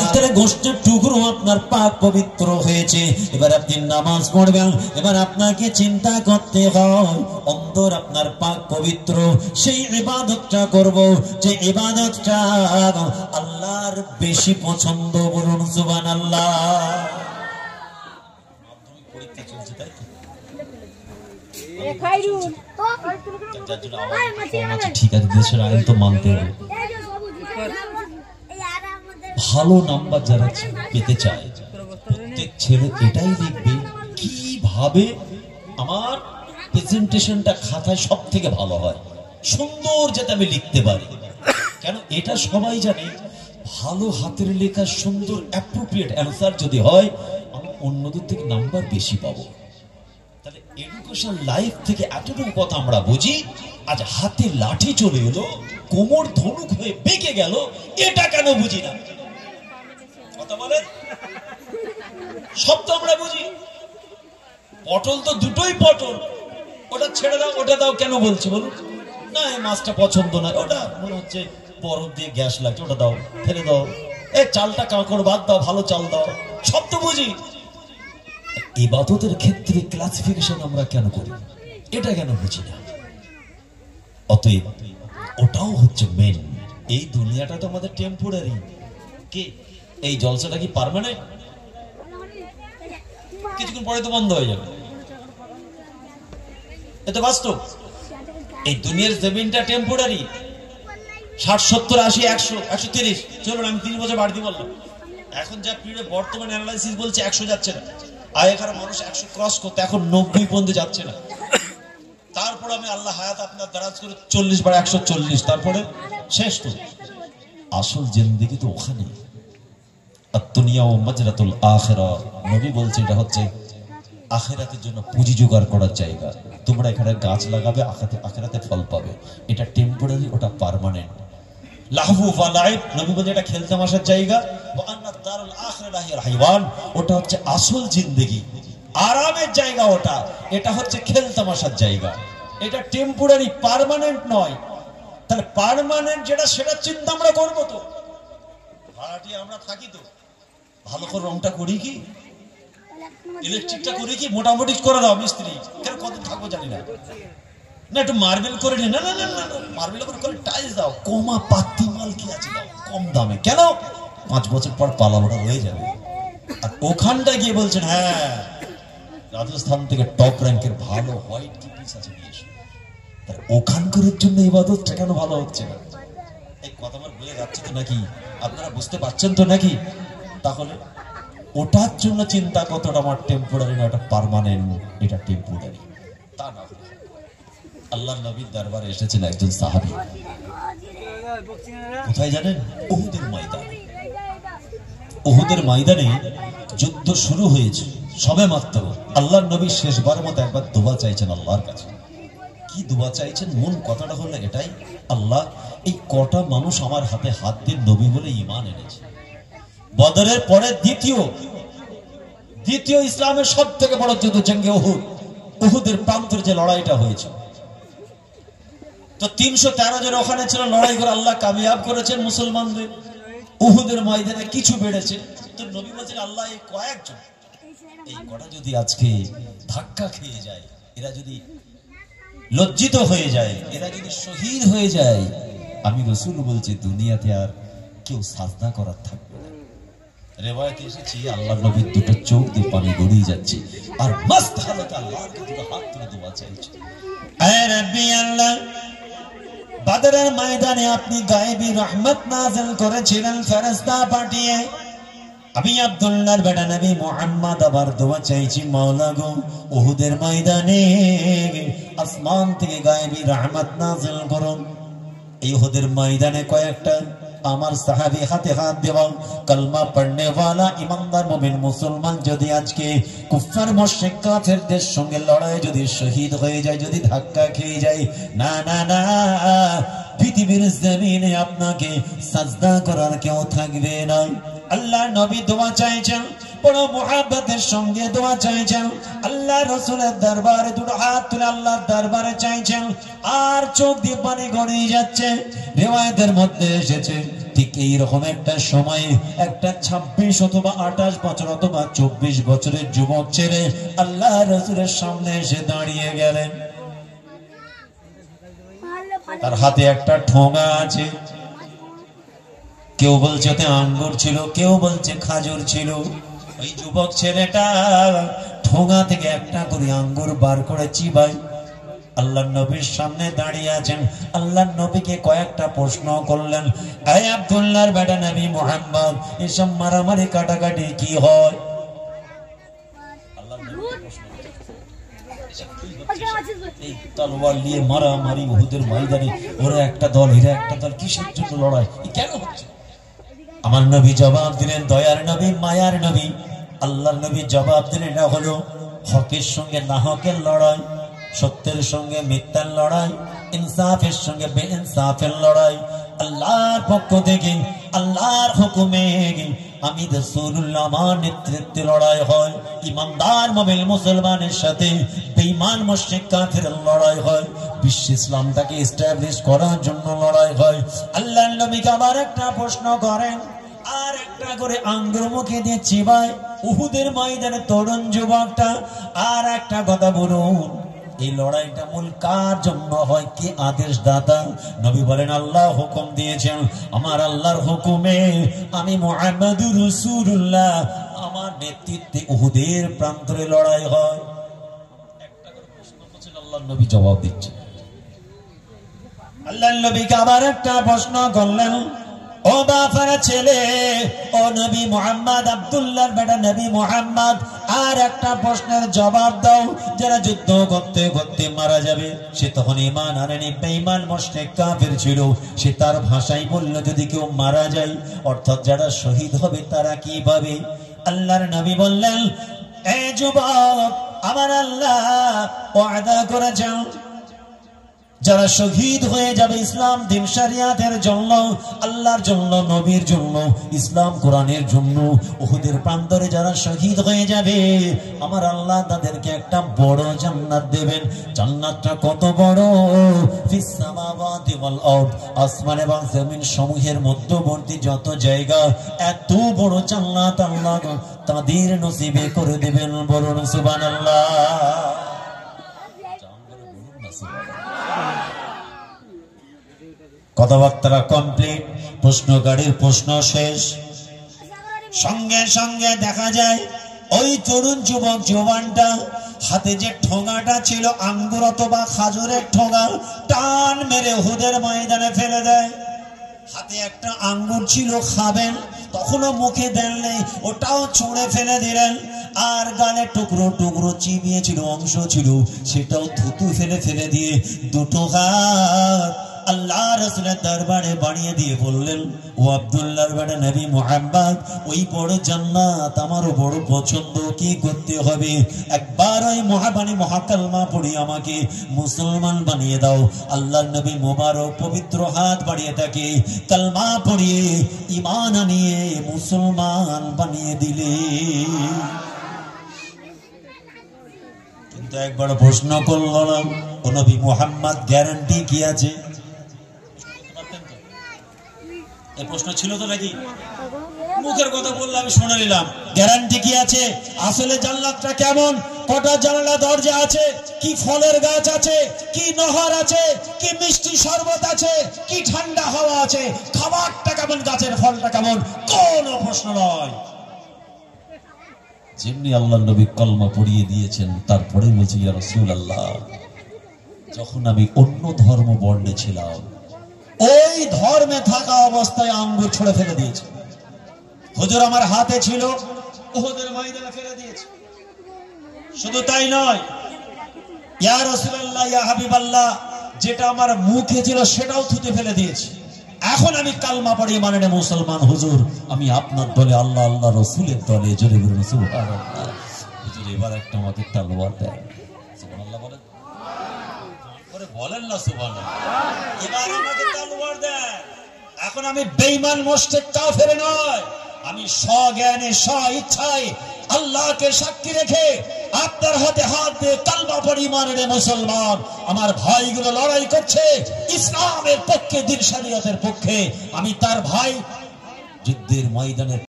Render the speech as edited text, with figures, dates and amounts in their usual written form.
রক্তের গোষ্ঠের টুকরো আপনার পাক পবিত্র হয়েছে, এবার আপনি নামাজ পড়বেন, এবার আপনাকে চিন্তা করতে হয় অন্তর আপনার পাক পবিত্র, সেই ইবাদতটা করব যে ইবাদতটা আল্লাহর বেশি পছন্দ। বলুন সুবহানাল্লাহ। পরীক্ষা চলছে তাই তো, ঠিক আছে, দেশের আইন তো মানতে হবে। ভালো নাম্বার যারা পেতে চায় প্রত্যেক ছেলে এটাই লিখবে কিভাবে আমার প্রেজেন্টেশনটা খাতায় সব থেকে ভালো হয়, সুন্দর যাতে আমি লিখতে পারি। কেন এটা সবাই জানে, ভালো হাতের লেখা সুন্দর অ্যাপ্রোপ্রিয়েট অ্যান্সার যদি হয় আমি অন্যদের থেকে নাম্বার বেশি পাবো। তাহলে এডুকেশন লাইফ থেকে এতটুকু কথা আমরা বুঝি। আজ হাতে লাঠি চলে এলো, কোমর ধনুক হয়ে বেঁকে গেল, এটা কেন বুঝি না? কথা বলেন, সব তো আমরা বুঝি। পটল তো দুটোই পটল, ওটা ছেড়ে দাও ওটা দাও কেন বলছি বলুন? না এই মাছটা পছন্দ নয়, ওটা মনে হচ্ছে বরফ দিয়ে গ্যাস লাগছে, ওটা দাও, ফেলে দাও। এই চালটা কাঁকড় বাদ দাও, ভালো চাল দাও, সব তো বুঝি। ইবাদতের ক্ষেত্রে ক্লাসিফিকেশন আমরা কেন করি, এটা কেন বুঝি না? অতএব ওটাও হচ্ছে মেন। এই দুনিয়াটা তো আমাদের টেম্পোরারি। কি এই জলসাটা কি পার্মানেন্ট? কিছুক্ষণ পরে তো বন্ধ হয়ে যাবে, এটা বাস্তব। এই দুনিয়ার জমিনটা টেম্পোরারি। 60, 70, 80, 100, 130, চলুন আমি 30 বছর বাড়তি বললাম। এখন যা পিরিয়ড বর্তমান অ্যানালাইসিস বলছে 100 যাচ্ছে না। আগেকার মানুষ 100 ক্রস করতে, এখন 90 পর্যন্ত যাচ্ছে না। তারপর আমি আল্লাহ হায়াত আপনার দারাজ করে 40 বার 140, তারপরে শেষ। তো আসল জিন্দেগি তো ওখানে। দুনিয়া ও মাজরাতুল আখিরা, নবী বলছে এটা হচ্ছে আখিরাতের জন্য পুঁজি জোগাড় করার জায়গা। তোমরা এখানে গাছ লাগাবে, আখিরাতে ফল পাবে। এটা টেম্পোরারি, ওটা পার্মানেন্ট। লাহু ওয়া লাইব, নবী বলে এটা খেলতামাশার জায়গা। ওয়া আন্না দারুল আখিরা হিয়াল হাইওয়ান, ওটা হচ্ছে আসল জিন্দেগি, আরামের জায়গা ওটা। এটা হচ্ছে খেলতামাশার জায়গা। এটা টেম্পোরারি, পার্মানেন্ট নয়। তাহলে পার্মানেন্ট যেটা, সেটা চিন্তা আমরা করবো তো। ভাড়াটিয়া আমরা থাকি তো, ভালো করে রংটা করি কি, ইলেকট্রিকটা করি কি, মোটামুটি করে দাও মিস্ত্রি। কেন কত থাকবো জানি না, না একটু মার্বেল করে নি, না না না না মার্বেল করে টাইলস দাও, কমা পাতি মাল কি আছে দাও কম দামে। কেন? 5 বছর পর পালানোটা হয়ে যাবে। আর ওখানটা গিয়ে বলছেন হ্যাঁ রাজস্থান থেকে টপ র্যাঙ্কের ভালো হোয়াইট কি পিস আছে নিয়ে এসো। ওখানকার জন্য ইবাদতটা কেন ভালো হচ্ছে না? এই কথা আমার বলে যাচ্ছে তো নাকি? আপনারা বুঝতে পারছেন তো নাকি? তাহলে ওটার জন্য চিন্তা কতটা আমার টেম্পোরারি না, ওটা পার্মানেন্ট। এটা টেম্পোরারি তা না। আল্লাহর নবীর দরবারে এসেছেন একজন সাহাবী, কোথায় জানেন? উহুদের ময়দানে। উহুদের ময়দানে যুদ্ধ শুরু হয়েছে সবে মাত্র। আল্লাহর নবী শেষবার মতো একবার দোয়া চাইছেন আল্লাহর কাছে। কি দোয়া চাইছেন? মূল কথাটা হলো এটাই, আল্লাহ এই কটা মানুষ আমার হাতে হাত দিয়ে নবী বলে ঈমান এনেছে। বদরের পরে দ্বিতীয় ইসলামের সব থেকে বড় যুদ্ধ জঙ্গে উহুদ, উহুদের প্রান্তের যে লড়াইটা হয়েছে, তো 313 জন ওখানে ছিল, লড়াই করে আল্লাহ কামিয়াব করেছেন মুসলমানদের। উহুদের ময়দানে কিছু বেড়েছে, তো নবী বলেছেন আল্লাহ এই কয়েকজন, এই কটা যদি আজকে ধাক্কা খেয়ে যায়, এরা যদি লজ্জিত হয়ে যায়, এরা যদি শহীদ হয়ে যায়, আমি রাসূল বলছি দুনিয়াতে আর কেউ সাজদা করার থাকবে না। রিওয়ায়াতে এসেছে আল্লাহর নবীর দুটো চোখ দিয়ে পানি গড়িয়ে যাচ্ছে, আর মস্ত হালতে আল্লাহর কাছে হাত তুলে দোয়া চাইছে, আয় রব্বি আল্লাহ, বদরের ময়দানে আপনি গায়েবী রহমত নাযিল করেছিলেন ফেরেশতা পাঠিয়ে। আমি আব্দুল্লাহর বেটা নবী মুহাম্মদ আবার দোয়া চাইছি, মাওলা গো উহুদের ময়দানে আসমান থেকে গায়েবী রহমত নাযিল করুন। এই উহুদের ময়দানে কয়েকটা আমার সাহাবী হাতে হাত দেওয়া কলমা পড়নে वाला ইমানদার মুমিন মুসলমান যদি আজকে কুফার মুশরিক কাফেরদের সঙ্গে লড়াই যদি শহীদ হয়ে যায়, যদি ধাক্কা খেয়ে যায়, না না না, পৃথিবীর জমিনে আপনাকে সাজদা করার কেউ থাকবে না। আল্লাহ নবী দোয়া চাইছেন, বড় মুহাব্বতের সঙ্গে দোয়া চাইছেন, আল্লাহ রাসূলের দরবারে দুটো হাত তুলে আল্লাহর দরবারে চাইছেন, আর চোখ দিয়ে পানি গড়িয়ে যাচ্ছে। রিওয়ায়াতের মধ্যে এসেছে ঠিক এইরকম একটা সময়ে একটা 26 অথবা 28 বছর অথবা 24 বছরের যুবক ছেলে আল্লাহ রাসূলের সামনে এসে দাঁড়িয়ে গেলেন। তার হাতে একটা ঠোঙা আছে, কেউ বলছে ওতে আঙ্গুর ছিল, কেউ বলছে খাজুর ছিল। ওই যুবক ছেলেটা ঠোঙা থেকে একটা করে আঙ্গুর বার করে চিবায়। আল্লাহর নবীর সামনে দাঁড়িয়ে আছেন, আল্লাহর নবীকে কয়েকটা প্রশ্ন করলেন, হে আব্দুল্লাহর বেটা নবী মুহাম্মদ, এসব মারামারি কাটাকাটি কি হয়? এই তলোয়ার নিয়ে মারামারি উহুদের ময়দানে, ওরা একটা দল এরা একটা দল, কিসের জন্য লড়াই, কেন হচ্ছে? আমার নবী জবাব দিলেন, দয়ার নবী মায়ার নবী আল্লাহর নবী জবাব দিলেন, এটা হলো হকের সঙ্গে নাহকের লড়াই, সত্যের সঙ্গে মিথ্যার লড়াই, ইনসাফের সঙ্গে বেইনসাফের লড়াই। আল্লাহর পক্ষ থেকে আল্লাহর হুকুমে আমি রাসূলুল্লাহ আমার নেতৃত্বে লড়াই হয়। ইমানদার মুমিন মুসলমানের সাথে বেঈমান মুশরিক কাফেরের লড়াই হয়। বিশ্ব ইসলামটাকে এস্টাবলিশ করার জন্য লড়াই হয়। আল্লাহর নবীকে আবার একটা প্রশ্ন করেন, আর একটা করে আঙ্গুর মুখে দিয়ে চিবায় উহুদের ময়দানে তরুণ যুবকটা। আর একটা কথা বলুন, এই লড়াইটা মূল কার জন্য হয়, কি আদেশ দাতা? নবী বলেন, আল্লাহ হুকুম দিয়েছেন, আমার আল্লাহর হুকুমে আমি মুহাম্মদুর রাসূলুল্লাহ আমার নেতৃত্বে উহুদের প্রান্তরে লড়াই হয়। একটা করে প্রশ্ন করছেন, আল্লাহর নবী জবাব দিচ্ছেন। আল্লাহর নবীকে আবার একটা প্রশ্ন করলেন, ও বাফার ছেলে, ও নবী মুহাম্মদ, আব্দুল্লাহর বেটা নবী মুহাম্মদ, আর একটা প্রশ্নের জবাব দাও। যারা যুদ্ধ করতে করতে মারা যাবে, সে তখন ঈমান আনেনি, বেঈমান মুশরিক কাফির ছিল, সে তার ভাষায় বলল, যদি কেউ মারা যায়, অর্থাৎ যারা শহীদ হবে তারা কি পাবে? আল্লাহর নবী বললেন, এ যুবক, আমার আল্লাহ ওয়াদা করেছেন, যারা শহীদ হয়ে যাবে ইসলাম দিন শরিয়াতের জন্য, আল্লাহর জন্য, নবীর জন্য, ইসলাম কোরআনের জন্য, উহুদের প্রান্তরে যারা শহীদ হয়ে যাবে, আমার আল্লাহ তাদেরকে একটা বড় জান্নাত দেবেন। জান্নাতটা কত বড়? ফিস সামাওয়াতি ওয়াল আরদ, আসমান এবং জমিন সমূহের মধ্যবর্তী যত জায়গা, এত বড় জান্নাত আল্লাহ তাদের নসিবে করে দেবেন। বলুন সুবহানাল্লাহ। কথাবার্তা কমপ্লিট, প্রশ্নকারীর প্রশ্ন শেষ। সঙ্গে সঙ্গে দেখা যায় ওই তরুণ যুবক জওয়ানটা হাতে যে ঠোঙাটা ছিল আঙ্গুর অথবা খাজুরের ঠোঙা, টান মেরে উহুদের ময়দানে ফেলে দেয়। হাতে একটা আঙ্গুর ছিল, খাবেন, তখনও মুখে দেননি, ওটাও ছুঁড়ে ফেলে দিলেন। আর গালে টুকরো টুকরো চিবিয়েছিল অংশ ছিল, সেটাও থুতু ফেলে দিয়ে দুটো হাত আল্লাহ রাসূলের দরবারে বাড়িয়ে দিয়ে বললেন, ও আব্দুল্লাহর বেটা নবী মুহাম্মদ, ওই বড় জান্নাত আমারও বড় পছন্দ, কি করতে হবে? একবার ওই মহাবাণী মহাকালমা পড়ে আমাকে মুসলমান বানিয়ে দাও। আল্লাহর নবী মোবারক পবিত্র হাত বাড়িয়ে তাকে কালমা পড়িয়ে ঈমান আনিয়ে মুসলমান বানিয়ে দিলে। কিন্তু একবার প্রশ্ন করলাম, ও নবী মুহাম্মদ, গ্যারান্টি কি আছে? এই প্রশ্ন ছিল তো নাকি? মুখের কথা বললাম, আমি শুনে নিলাম। গ্যারান্টি কি আছে? আসলে জান্নাতটা কেমন? কটা জানালা দরজা আছে? কি ফলের গাছ আছে? কি নহর আছে? কি মিষ্টি শরবত আছে? কি ঠান্ডা হাওয়া আছে? খাবারটা কেমন? গাছের ফলটা কেমন? কোন প্রশ্ন নয়। যেমনি আল্লাহর নবী কলমা পড়িয়ে দিয়েছেন, তারপরে বলছি, ইয়া রাসূলুল্লাহ, যখন আমি অন্য ধর্ম বর্ণে ছিলাম, ওই ধর্মে থাকা অবস্থায় আঙ্গুর ছুঁড়ে ফেলে দিয়েছে। হুজুর আমার হাতে ছিল, উহুদের ময়দানে ফেলে দিয়েছে। শুধু তাই নয়, ইয়া রাসূলুল্লাহ, ইয়া হাবিবাল্লাহ, যেটা আমার মুখে ছিল সেটাও থুতে ফেলে দিয়েছে। এখন আমি কালমা পড়ি মানে মুসলমান। হুজুর, আমি আপনার দলে, আল্লাহ আল্লাহ রাসূলের দলে। জোরে বলুন সুবহানাল্লাহ। হুজুর এবার একটা আমাকে তালওয়ার দেন। সুবহানাল্লাহ বলেন, করে বলেন না সুবহানাল্লাহ। এবার আমাকে তালওয়ার দেন। এখন আমি বেঈমান মুশরিক কাফের নয়, আমি স্বজ্ঞানে স্ব ইচ্ছায় আল্লাহকে সাক্ষী রেখে আপনার হাতে হাত দিয়ে কালমা পড়ে ঈমান এনে মুসলমান, আমার ভাইগুলো লড়াই করছে ইসলামের পক্ষে, দিন শরীয়তের পক্ষে। আমি তার ভাই যুদ্ধের ময়দানে